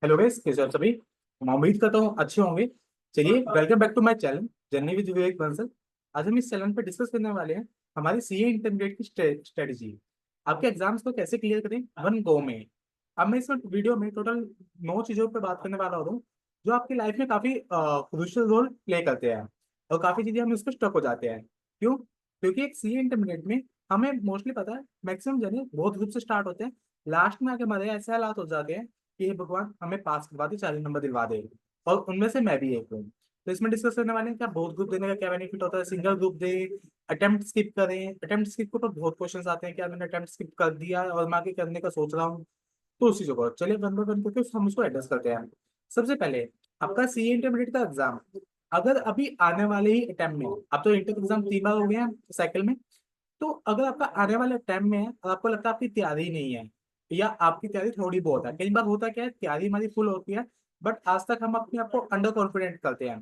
Hello guys, कैसे हो आप सभी। मैं उम्मीद करता हूँ अच्छे होंगे। चलिए, welcome back to my channel journey with Vivek Bansal. आज हम इस चैनल पर डिस्कस करने वाले हैं हमारी सीए इंटरमीडिएट की स्ट्रेटजी। आपके एग्जाम्स को कैसे क्लियर करें वन गो में। अब मैं इस वीडियो में टोटल 9 चीजों पर बात करने वाला हूँ जो आपकी लाइफ में काफी क्रूशियल रोल प्ले करते हैं, और काफी चीजें हम उस पर स्टक हो जाते हैं। क्यों? क्योंकि एक सीए इंटरमीडिएट में हमें मोस्टली पता है मैक्सिमम जर्नी बहुत ग्रुप से स्टार्ट होते हैं। लास्ट में आके हमारे ऐसे हालात हो जाते हैं कि हे भगवान हमें पास करवा दे, 40 नंबर दिलवा दे। और उनमें से मैं भी एक हूँ। तो इसमें डिस्कस करने वाले हैं क्या बहुत ग्रुप देने का क्या बेनिफिट होता है, सिंगल ग्रुप दे, अटेम्प्ट स्किप करें। अटेम्प्ट स्किप के ऊपर बहुत क्वेश्चंस आते हैं, क्या मैंने अटेम्प्ट स्किप कर दिया है और मैं आगे करने का सोच रहा हूँ। तो उसी जगह चलिए वन बाय वन करके हम उसको एड्रेस करते हैं। सबसे पहले आपका सी इंटरमीडिएट का एग्जाम अगर अभी आने वाले ही अटेम्प्ट में, अब तो इंटर एग्जाम 3 बार हो गए हैं साइकिल में, तो अगर आपका आने वाले टाइम में है और आपको लगता है आपकी तैयारी नहीं है या आपकी तैयारी थोड़ी बहुत है, कई बार होता क्या है तैयारी हमारी फुल होती है बट आज तक हम अपने आप को अंडर कॉन्फिडेंट करते हैं।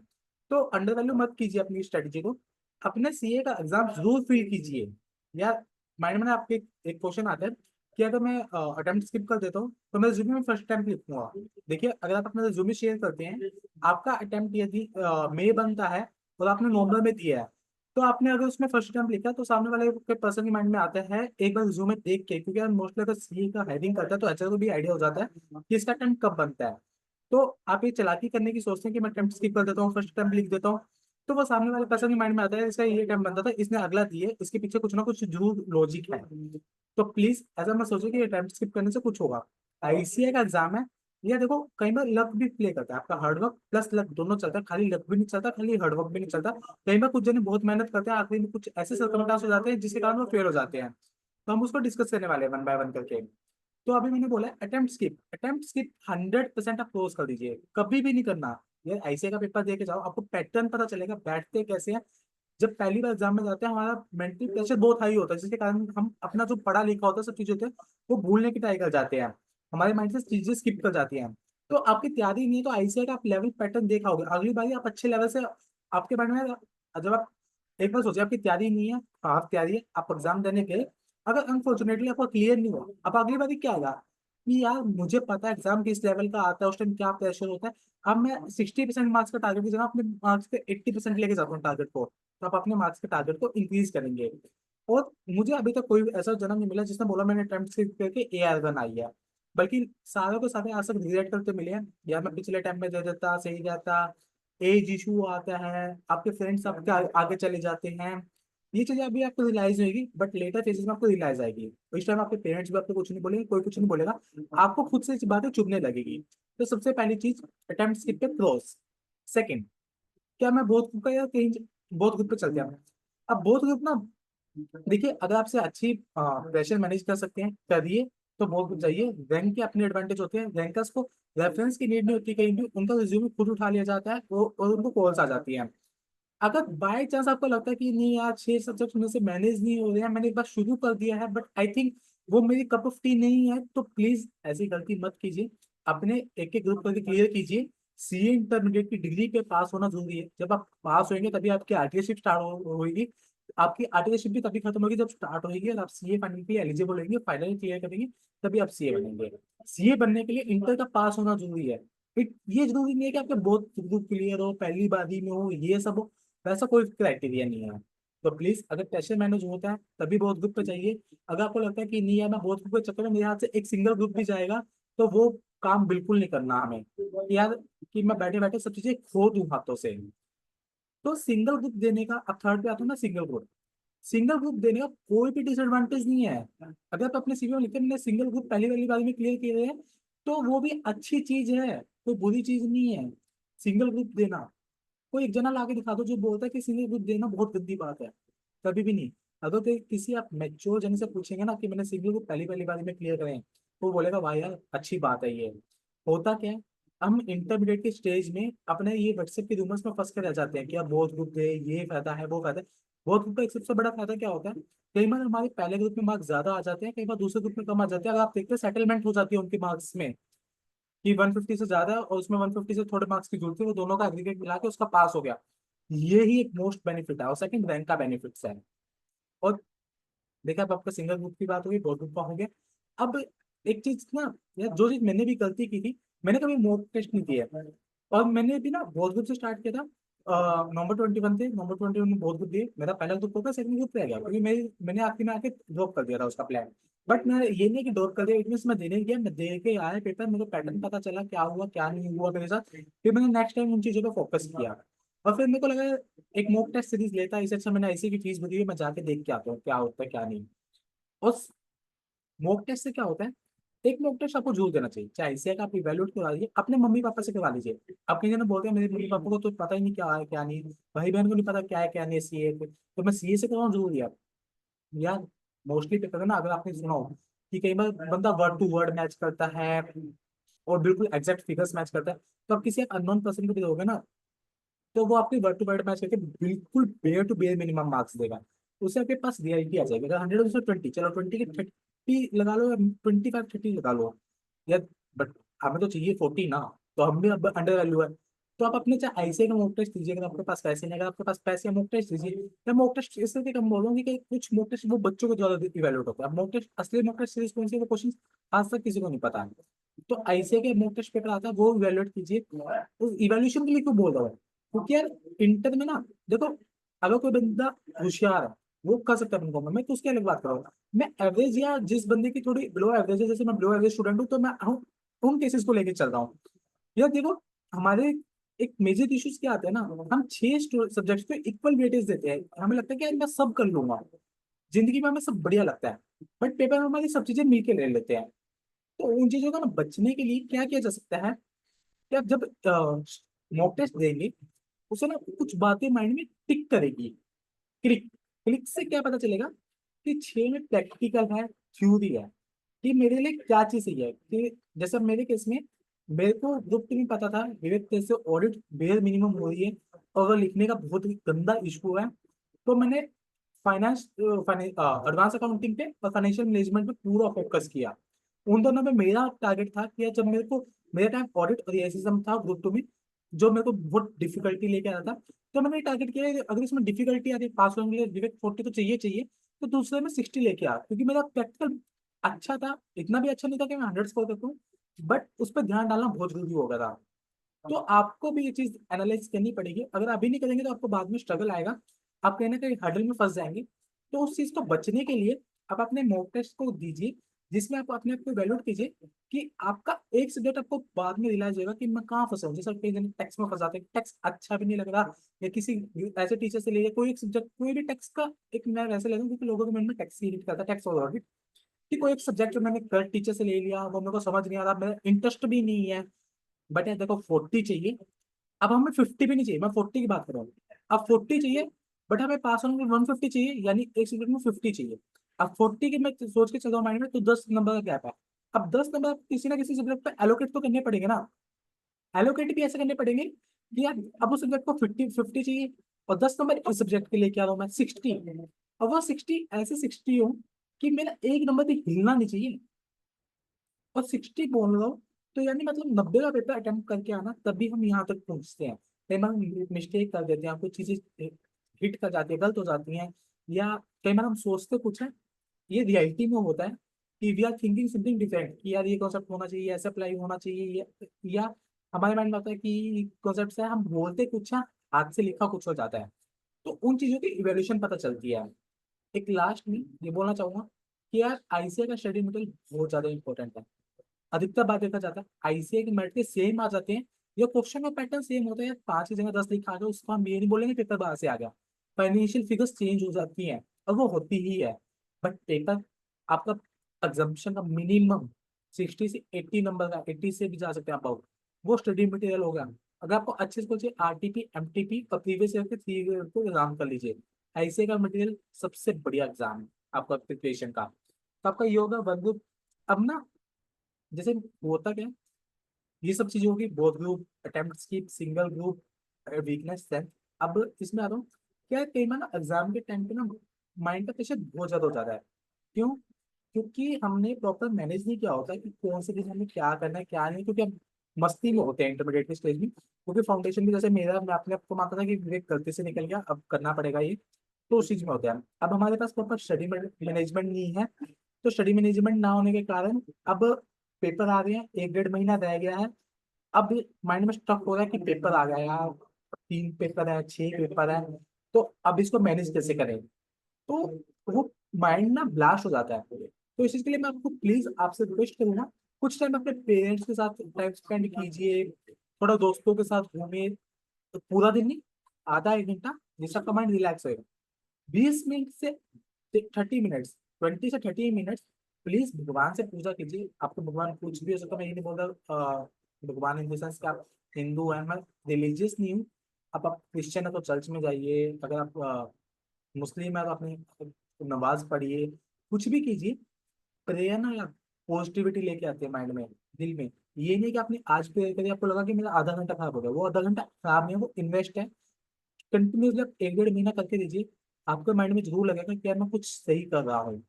तो अंडर वैल्यू मत कीजिए अपनी स्ट्रेटेजी को। अपने सीए का एग्जाम जरूर फील कीजिए। या माइंड में आपके एक क्वेश्चन आता है कि अगर मैं अटेम्प्ट स्किप कर देता हूँ तो मैं रिज्यूमे में फर्स्ट अटेम्प्ट लिखूंगा। देखिए, अगर आप अपना रिज्यूमे शेयर करते हैं, आपका अटेम्प्ट यदि मई बनता है और आपने नवंबर में दिया है, तो आपने अगर उसमें फर्स्ट अटेम्प्ट लिखा तो सामने वाले के पर्सन के माइंड में आता है एक बार रिज्यूमे देख के, क्योंकि यार मोस्टली अगर सीए का हेडिंग करता है तो एचआर को भी आइडिया हो जाता है कि इसका अटेम्प्ट कब बनता है। तो आप ये चालाकी करने की सोचते हैं कि मैं अटेम्प्ट स्किप कर देता हूँ, फर्स्ट अटेम्प्ट लिख देता हूँ। तो वो सामने वाले पर्सन के माइंड में आता है इसका ये अटेम्प्ट बनता था, इसने अगला दिए, इसके पीछे कुछ ना कुछ जरूर लॉजिक है। तो प्लीज ऐसा मत सोचो कि अटेम्प्ट स्किप करने से कुछ होगा। आईसीए का एग्जाम है। ये देखो, कई बार लक भी प्ले करता है, आपका हार्डवर्क प्लस लक दोनों चलता है, खाली लक भी नहीं चलता, खाली हार्डवर्क भी नहीं चलता। कई बार कुछ जने बहुत मेहनत करते हैं, आखिरी में कुछ ऐसे सर्कमस्टांस हो जाते हैं जिसके कारण वो फेल हो जाते हैं। तो हम उसको डिस्कस करने वाले हैं वन बाय वन करके। तो अभी मैंने बोला अटेम्प्ट स्किप, अटेम्प्ट स्किप 100% आप क्लोज कर दीजिए, कभी भी नहीं करना। ये ऐसे का पेपर दे के जाओ, आपको पैटर्न पता चलेगा बैठते कैसे हैं। जब पहली बार एग्जाम में जाते हैं हमारा मेंटल प्रेशर बहुत हाई होता है, जिसके कारण हम अपना जो पढ़ा लिखा होता है सब चीजें होते हैं वो भूलने की ट्राई कर जाते हैं। हमारे माइंड से चीजें स्किप कर जाती हैं। तो आपकी तैयारी नहीं है तो आईसीआई का आप लेवल पैटर्न देखा होगा, अगली बार आप अच्छे लेवल से आपके माइंड में जब आप एक बार सोचिए आपकी तैयारी नहीं है, हाफ तैयारी है, आप एग्जाम देने के, अगर अनफॉर्चुनेटली आपको क्लियर नहीं हुआ, अब अगली बार क्या आएगा कि यार मुझे पता है एग्जाम किस लेवल का आता है, उस टाइम क्या प्रेशर होता है। अब मैं 60% मार्क्स का टारगेट की जगह अपने मार्क्स पे 80% लेके जाता हूँ टारगेट को। तो आप अपने मार्क्स के टारगेट को इंक्रीज करेंगे। और मुझे अभी तक कोई ऐसा जन्म नहीं मिला जिसने बोला मैंने अटेम्प्ट करके AR1 आई है। बल्कि सारों को सारे आज तक रिग्रेट करते मिले हैं, या मैं पिछले टाइम में दे देता सही जाता, एज इशू आता है, आपके फ्रेंड्स आपके आगे चले जाते हैं। ये चीजें अभी आपको रियलाइज होगी बट लेटर फेजेस में आपको रियलाइज आएगी, तो इस टाइम आपके पेरेंट्स भी आपको कुछ नहीं बोलेंगे, कोई कुछ नहीं बोलेगा, आपको खुद से इस बातें चुभने लगेगी। तो सबसे पहली चीज, अटेम्प्ट स्किप पे क्रॉस। सेकंड, क्या मैं बोथ ग्रुप का या कहीं बोथ ग्रुप पे चल गया। अब बोथ ग्रुप ना, देखिए अगर आपसे अच्छी प्रेशर मैनेज कर सकते हैं करिए, तो बोथ ग्रुप जाइए। रैंक के अपने एडवांटेज होते हैं, रैंकर्स को रेफरेंस की नीड नहीं होती, कहीं भी उनका रिज्यूमे खुद उठा लिया जाता है वो और उनको कॉल्स आ जाती हैं। अगर बाय चांस आपको लगता है कि नहीं यार 6 सब्जेक्ट में से मैनेज नहीं हो रहे हैं, मैंने एक बार शुरू कर दिया है बट आई थिंक वो मेरी कप ऑफ टी नहीं है, तो प्लीज ऐसी गलती मत कीजिए। अपने एक एक ग्रुप करके क्लियर कीजिए। सीए इंटरमीडिएट की डिग्री पे पास होना जरूरी है, जब आप पास होंगे तभी आपकी आरटीएशिप स्टार्ट होगी। आपकी आरटीएशिप भी तभी खत्म होगी जब स्टार्ट होगी, और आप सीए बनने के लिए एलिजिबल होंगे, फाइनली क्लियर करेंगे, तभी आप सीए बनेंगे। सीए बनने के लिए इंटर का पास होना जरूरी है। ये जरूरी नहीं है कि आपके बहुत ग्रुप क्लियर हो, पहली बारी में हो, ये सब हो, वैसा कोई क्राइटेरिया नहीं है। तो प्लीज अगर प्रेशर मैनेज होता है तभी बहुत ग्रुप पे चाहिए। अगर आपको लगता है कि नहीं यार मैं बहुत ग्रुप के चक्कर में मेरे हाथ से एक सिंगल ग्रुप भी जाएगा, तो वो काम बिल्कुल नहीं करना हमें कि यार कि मैं बैठे बैठे सब चीजें खो दूं हाथों से। तो सिंगल ग्रुप देने का, अब थर्ड पे आता हूँ ना, सिंगल ग्रुप। सिंगल ग्रुप देने का कोई भी डिसएडवांटेज नहीं है। अगर आप अपने सीवी में लिखते हैं मैंने सिंगल ग्रुप पहली वाली बार में क्लियर किए हैं, तो वो भी अच्छी चीज है, कोई बुरी चीज नहीं है सिंगल ग्रुप देना। कोई एक जना लाके दिखा दो जो बोलता है कि सिंगल ग्रुप देना बहुत गंदी बात है, कभी भी नहीं। अगर किसी आप मेच्योर जन से पूछेंगे ना कि मैंने सिंगल ग्रुप पहली पहली बार में क्लियर करें, तो वो बोलेगा भाई यार अच्छी बात है ये। होता क्या है, हम इंटरमीडिएट के स्टेज में अपने ये व्हाट्सएप के रूमर्स में फंस कर रह जाते हैं कि अब बहुत ग्रुप दे, ये फायदा है वो फायदा है। बहुत ग्रुप का एक सबसे बड़ा फायदा क्या होता है, कई बार हमारे पहले ग्रुप में मार्क्स ज्यादा आ जाते हैं, कई बार दूसरे ग्रुप में कम आ जाते हैं। अगर आप देखते हैं सेटलमेंट हो जाती है उनके मार्क्स में कि 150 से ज्यादा है और उसमें 150 से थोड़े मार्क्स की जरूरत है, वो दोनों का एग्रीगेट मिला के उसका पास हो गया। ये ही एक मोस्ट बेनिफिट है, और सेकंड रैंक का बेनिफिट्स है। और देखा, अब आपका सिंगल ग्रुप की बात हुई, बहुत ग्रुप का हो गया। अब एक चीज ना यार, जो चीज मैंने भी गलती की थी, मैंने कभी मॉक टेस्ट नहीं दिया है। और मैंने भी ना बहुत ग्रुप से स्टार्ट किया था। नंबर 21 थे, नंबर 21 में बहुत ग्रुप दिए, मेरा पहला ग्रुप होगा, सेकंड ग्रुप रह गया क्योंकि मैंने आखिर में आके ड्रॉप कर दिया था उसका प्लान। बट मैं ये नहीं कि ड्रॉप कर दिया, इट मीन मैं देने गया, मैं दे के आया पेपर, मेरे को पैटर्न पता चला क्या हुआ क्या नहीं हुआ मेरे साथ। फिर मैंने नेक्स्ट टाइम उन चीजों पर फोकस किया। और फिर मेरे को लगा एक मॉक टेस्ट सीरीज लेता है, इससे अच्छा मैंने ऐसी की फीस भरी है, मैं जाके देख के आता हूँ क्या होता है क्या नहीं। और मॉक टेस्ट से क्या होता है, एक मॉक टेस्ट आपको जरूर देना चाहिए, चाहे ऐसे का आप इवैल्यूएट करवा लीजिए, अपने मम्मी पापा से करवा लीजिए। आप कहीं ना बोलते हैं मेरे मम्मी पापा को तो पता ही नहीं क्या है क्या नहीं, भाई बहन को नहीं पता क्या है क्या नहीं सीए, तो मैं सीए से करवाऊँ जरूरी है यार। मोस्टली पेपर है ना, अगर आपने सुना हो कि कई बार बंदा वर्ड टू वर्ड मैच करता है और बिल्कुल एग्जैक्ट फिगर्स मैच करता है, तो आप किसी अननोन पर्सन को भी दोगे ना, तो वो आपके वर्ड टू वर्ड मैच करके बिल्कुल bare to bare minimum marks देगा। उससे आपके पास रियलिटी आ जाएगी, अगर 100 उससे 20, चलो 20 के 30 लगा लो या 25 30 लगा लो या, बट हमें तो चाहिए 40 ना, तो हम भी अब अंडर वैल्यू है। तो आप अपने चाहे ऐसे का मॉक टेस्ट दीजिए, अगर आपके पास पैसे नहीं, अगर आपके पास पैसे मॉक टेस्ट दीजिए। या मॉक टेस्ट इसलिए कम बोलूंगी कि कुछ मॉक टेस्ट वो बच्चों को ज्यादा इवेल्युएट होता है, अब मॉक टेस्ट असली मॉक टेस्ट सीरीज कौन सी है, वो क्वेश्चन आज तक किसी को नहीं पता है। तो ऐसे के मॉक टेस्ट पेपर आता है वो इवेल्युएट कीजिए। उस इवेल्यूशन के लिए क्यों बोल रहा हूँ, क्योंकि यार इंटर में ना देखो, अगर कोई बंदा होशियार है वो कर सकता है अपने, मैं तो उसकी अलग बात कर रहा हूँ। मैं एवरेज या जिस बंदे की थोड़ी बिलो एवरेज है, जैसे मैं बिलो एवरेज स्टूडेंट हूँ, तो मैं उन केसेस को लेके चल रहा हूँ। यार देखो, हमारे एक मेजर इश्यूज क्या आते हैं ना, हम 6 सब्जेक्ट्स को इक्वल वेटेज देते हैं, हमें लगता है कि यार मैं सब कर लूंगा, जिंदगी में हमें सब बढ़िया लगता है। बट पेपर में हमारी सब चीजें मिलके ले लेते हैं। तो उन चीजों का ना बचने के लिए क्या किया जा सकता है कि आप जब मॉक टेस्ट देंगे, उसे ना कुछ बातें माइंड में टिक करेगी। क्लिक, क्लिक से क्या पता चलेगा कि 6 में प्रैक्टिकल है, थ्योरी है, कि मेरे लिए क्या चीज सही है। कि जैसे मेरे केस में, मेरे को ग्रुप में पता था विवेक जैसे ऑडिट बेयर मिनिमम हो रही है, और अगर लिखने का बहुत ही गंदा इशू है, तो मैंने फाइनेंस एडवांस अकाउंटिंग पे और फाइनेंशियल मैनेजमेंट पे पूरा फोकस किया। उन दोनों में मेरा टारगेट था कि जब मेरे को, मेरा टाइम ऑडिट और एसीएम था ग्रुप 2 में, जो मेरे को बहुत डिफिकल्टी लेके आया था, तो मैंने टारगेट किया कि अगर इसमें डिफिकल्टी आती है पास होने के लिए, विवेक 40 तो चाहिए चाहिए, तो दूसरे में 60 लेके आ, क्योंकि मेरा प्रैक्टिकल अच्छा था, इतना भी अच्छा नहीं था कि मैं 100 स्कोर कर दूं, बट उस पर ध्यान डालना बहुत जरूरी हो गया था। तो आपको भी ये चीज एनालाइज करनी पड़ेगी, अगर अभी नहीं करेंगे तो आपको बाद में स्ट्रगल आएगा, आप कहीं ना कहीं हडल में फंस जाएंगे। तो उस चीज को बचने के लिए आप अपने मॉक टेस्ट को दीजिए, जिसमें आप अपने आप को वैल्यूट कीजिए कि आपका एक सब्जेक्ट आपको बाद में रियलाइज होगा कि मैं कहाँ फंसा हूँ। जैसे कई जन टैक्स में फंस जाते हैं, टैक्स अच्छा भी नहीं लग रहा, या किसी ऐसे टीचर से ले लिया कोई एक सब्जेक्ट, कोई भी टैक्स का, एक मैं वैसे लेता हूँ क्योंकि लोगों के मन में टैक्स ही हिट करता है, टैक्स और ऑडिट, कि कोई एक सब्जेक्ट मैंने कर टीचर से ले लिया, वो मेरे को समझ नहीं आ रहा, मेरा इंटरेस्ट भी नहीं है, बट यार देखो 40 चाहिए, अब हमें 50 भी नहीं चाहिए, मैं 40 की बात कर रहा हूँ। अब 40 चाहिए, बट हमें पास होने में 150 चाहिए, यानी एक सब्जेक्ट में 50 चाहिए। अब 40 की मैं सोच के चल रहा हूँ माइंड में, तो 10 नंबर का गैप है। अब 10 नंबर किसी ना किसी सब्जेक्ट पे एलोकेट तो करने पड़ेंगे ना, एलोकेट भी ऐसे करने पड़ेंगे कि यार अब उस सब्जेक्ट को 50 50 चाहिए, और 10 नंबर इस सब्जेक्ट के लिए क्या रहा हूँ मैं 60, और वो 60 ऐसे 60 हो कि मेरा एक नंबर भी हिलना नहीं चाहिए, और 60 बोल रहा हूँ, तो यानी मतलब 90 का पेपर अटेम्प्ट करके आना, तभी हम यहाँ तक पहुंचते हैं। कई बार मिस्टेक कर देते हैं, कुछ चीजें हिट कर जाती है, गलत हो जाती हैं, या कई बार हम सोचते कुछ है, ये रियलिटी में होता है कि we are thinking something different, कि यार ये कॉन्सेप्ट होना चाहिए, ऐसा अप्लाई होना चाहिए, या हमारे माइंड में होता है कि कॉन्सेप्ट है, हम बोलते कुछ है, हाथ से लिखा कुछ हो जाता है। तो उन चीजों की इवेल्यूशन पता चलती है। एक लास्ट में ये बोलना चाहूंगा कि यार आईसीए का स्टडी मटेरियल बहुत ज्यादा इंपॉर्टेंट है। अधिकतर बार देखा जाता है आईसीए के मेरिट के सेम आ जाते हैं, या क्वेश्चन का पैटर्न सेम होता है, 5 की जगह 10 लिखा आ गया, उसको हम ये नहीं बोलेंगे पेपर बाहर से आ गया। फाइनेंशियल फिगर्स चेंज हो जाती हैं, और वो होती ही है, बट पेपर आपका एग्जाम्पशन का मिनिमम 60 से 80 नंबर का, 80 से भी जा सकते हैं आप, वो स्टडी मटेरियल होगा। अगर आपको अच्छे से पूछे आरटीपी एमटीपी और प्रीवियस ईयर के 3 ईयर को एग्जाम कर लीजिए, ऐसे का मटेरियल सबसे बढ़िया एग्जाम है आपका प्रिपरेशन का। तो आपका ये होगा वर्कबुक। अब ना, जैसे होता क्या है, ये सब चीजें होगी, बोथ ग्रुप अटेम्प्ट की, सिंगल ग्रुप, वीकनेस स्ट्रेंथ। अब इसमें आता हूँ, क्या है, कई बार ना एग्जाम के टाइम पे ना माइंड का प्रेशर बहुत ज्यादा हो जाता है। क्यों? क्योंकि हमने प्रॉपर मैनेज नहीं किया होता है कि कौन से दिन हमें क्या करना है क्या नहीं, क्योंकि हम मस्ती में होते हैं इंटरमीडिएट के स्टेज में, क्योंकि फाउंडेशन भी जैसे मेरा, मैं अपने आप को मानता था कि विवेक गलती से निकल गया, अब करना पड़ेगा ये, तो उस चीज में होता है। अब हमारे पास प्रॉपर स्टडी मैनेजमेंट नहीं है, तो स्टडी मैनेजमेंट ना होने के कारण अब पेपर आ रहे हैं, 1 डेढ़ महीना रह गया है। अब माइंड में स्टक हो रहा है कि पेपर आ गया यार, 3 पेपर है, 6 पेपर है, तो अब इसको मैनेज कैसे करें। तो वो माइंड ना ब्लास्ट हो जाता है। तो इस चीज के लिए मैं आपको प्लीज आपसे रिक्वेस्ट करूंगा, कुछ टाइम अपने पेरेंट्स के साथ टाइम स्पेंड कीजिए, थोड़ा दोस्तों के साथ घूमिए। तो पूरा दिन नहीं, आधा 1 घंटा, जिससे आपका माइंड रिलैक्स होएगा। 20 मिनट से 30 मिनट्स, 20 से 30 मिनट्स प्लीज भगवान से पूजा कीजिए। आपको भगवान कुछ भी हो सकता है, मैं ये नहीं बोल रहा भगवान इन द सेंस कि आप हिंदू हैं, मैं रिलीजियस नहीं हूँ। आप क्रिश्चियन है तो चर्च में जाइए, अगर आप मुस्लिम है तो अपनी नमाज पढ़िए, कुछ भी कीजिए। प्रेयर ना यार पॉजिटिविटी लेके आती है माइंड में, दिल में। ये नहीं कि आपने आज प्रेयर करी, आपको लगा कि मेरा आधा घंटा खराब हो गया, वो आधा घंटा खराब नहीं है, वो इन्वेस्ट है। कंटिन्यूसली आप 1 डेढ़ महीना करके दीजिए, आपके माइंड में जरूर लगेगा कि यार मैं कुछ सही कर रहा हूँ।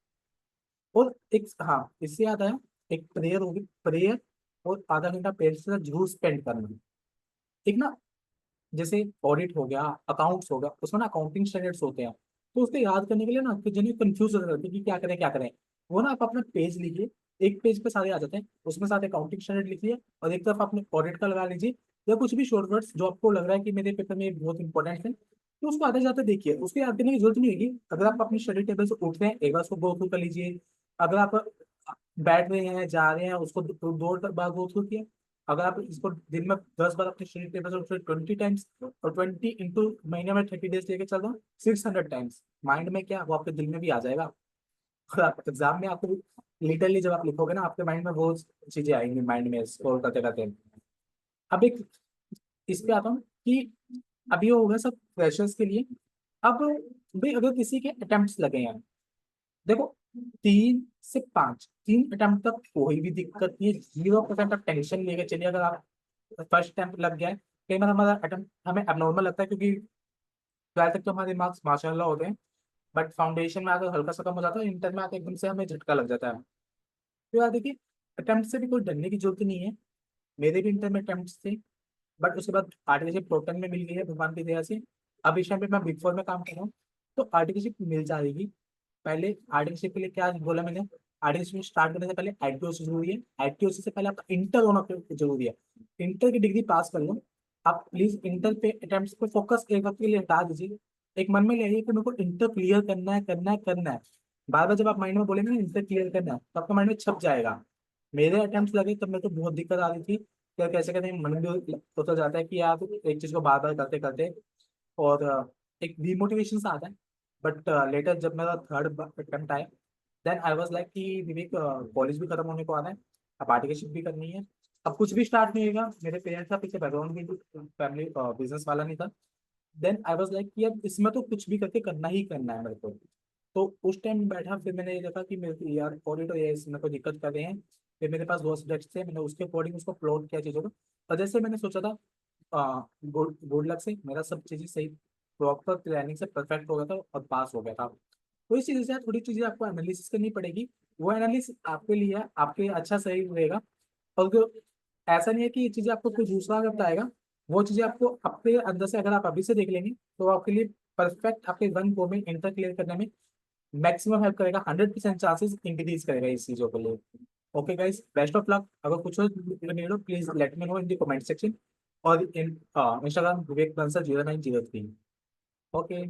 और एक, हाँ इससे याद आया, एक प्रेयर होगी, प्रेयर और आधा घंटा प्रेयर से जरूर स्पेंड करना। एक ना, जैसे ऑडिट हो गया, अकाउंट्स हो गया, उसमें ना अकाउंटिंग स्टैंडर्ड्स होते हैं, तो उसको याद करने के लिए ना कि जिन्हें कंफ्यूज हो जाते हैं कि क्या करें क्या करें, वो ना आप अपना पेज लिखिए, एक पेज पे सारे आ जाते हैं, उसमें साथ अकाउंटिंग स्टैंडर्ड लिखिए, और एक तरफ आपने ऑडिट का लगा लीजिए, या कुछ भी शॉर्टकट्स जो आपको लग रहा है कि मेरे पेपर में बहुत इंपॉर्टेंट है, तो उसको आते जाते देखिए। उसको याद करने की जरूरत नहीं होगी, अगर आप अपनी स्टडी टेबल से उठ रहे हैं एक बार उसको गो थ्रू कर लीजिए। अगर आप बैठ रहे हैं, जा रहे हैं, उसको दो बार गो थ्रू किया। अगर आप इसको दिन में 10 बार अपने स्टडी टेबल से 20 टाइम्स, और 20 इंटू महीने में 30 डेज लेके चल रहा हूँ, 600 टाइम्स, माइंड में क्या वो आपके दिल में भी आ जाएगा। और आप एग्जाम में आपको लिटरली जब आप लिखोगे ना, आपके माइंड में वो चीजें आएंगी माइंड में स्क्रॉल करते करते। अब एक इस पे आता हूँ कि अभी हो गया सब फ्रेशर्स के लिए। अब भाई अगर किसी के अटेम्प्ट्स लगे हैं, देखो 3 से 5, 3 अटेम्प्ट तक कोई भी दिक्कत नहीं है, 0% आप टेंशन लेके चलिए। अगर आप फर्स्ट अटेम्प्ट लग गया है, कई बार हमारा अटेम्प्ट हमें एबनॉर्मल लगता है, क्योंकि 12 तक तो हमारे मार्क्स माशाल्लाह होते हैं, बट फाउंडेशन में आकर हल्का सा कम हो जाता है, इंटर में आकर एकदम से हमें झटका लग जाता है। तो यार देखिए, अटेम्प्ट से भी कोई डरने की जरूरत नहीं है। मेरे भी इंटर में अटेम्प्ट थे, बट उसके बाद आर्टिकलशिप टोटल में मिल गई है भगवान की दया से। अब इस टाइम पे मैं बिग 4 में काम कर रहा हूँ, तो आर्टिकलशिप मिल जाएगी। पहले आर्टिकलशिप के लिए क्या बोला मैंने, आर्टिकलशिप स्टार्ट करने से पहले आईटीओसी जरूरी है, आईटीओसी से पहले आपका इंटर होना जरूरी है। इंटर की डिग्री पास कर लो। आप प्लीज इंटर पे अटेम्प्ट पे फोकस एक वक्त के लिए हटा दीजिए। एक मन में ले आइए कि मेरे को इंटर क्लियर करना है, करना है, करना है। बार बार जब आप माइंड में बोलेंगे ना इंटर क्लियर करना है, तो आपका माइंड में छप जाएगा। मेरे अटेम्प्ट लगे तब मेरे को बहुत दिक्कत आ रही थी, क्या कैसे कहते हैं, मन भी होता जाता है कि आप एक चीज को बार बार करते करते, और एक डिमोटिवेशन सा आता है। बट लेटर जब मेरा थर्ड अटेम्प्ट आया, देन आई वाज लाइक कि विवेक कॉलेज भी खत्म होने को आ रहा है, अब आर्टिकलशिप भी करनी है, अब कुछ भी स्टार्ट नहीं होगा। मेरे पेरेंट्स का पीछे बैकग्राउंड भी फैमिली बिजनेस वाला नहीं था। देन आई वाज लाइक कि अब इसमें तो कुछ भी करके करना ही करना है मेरे को। तो उस टाइम बैठा, फिर मैंने ये देखा कि मेरे को यार ऑडिट और ये इसमें कोई दिक्कत कर रहे हैं। फिर मेरे पास 2 सब्जेक्ट्स थे, मैंने उसके अकॉर्डिंग उसको प्लॉट किया चीज़ों को। और जैसे मैंने सोचा था, गुड गुड लक से मेरा सब चीज़ें सही, प्रॉपर प्लानिंग से परफेक्ट हो गया था और पास हो गया था। तो इस चीज़ से यार थोड़ी चीज़ें आपको एनालिसिस करनी पड़ेगी। वो एनालिसिस आपके लिए है, आपके लिए अच्छा सही रहेगा। और ऐसा नहीं है कि ये चीज़ें आपको कोई दूसरा अगर बताएगा, वो चीज़ें आपको अपने अंदर से अगर आप अभी से देख लेंगे, तो आपके लिए परफेक्ट आपके 1 गो में इंटर क्लियर करने में मैक्सिमम हेल्प करेगा, 100% चांसेस इंक्रीज करेगा इस चीज़ों के लिए। Okay guys, best of luck. अगर कुछ हो please let me know in the comment section, और इन इंस्टाग्राम विवेक बंसल 0903। ओके।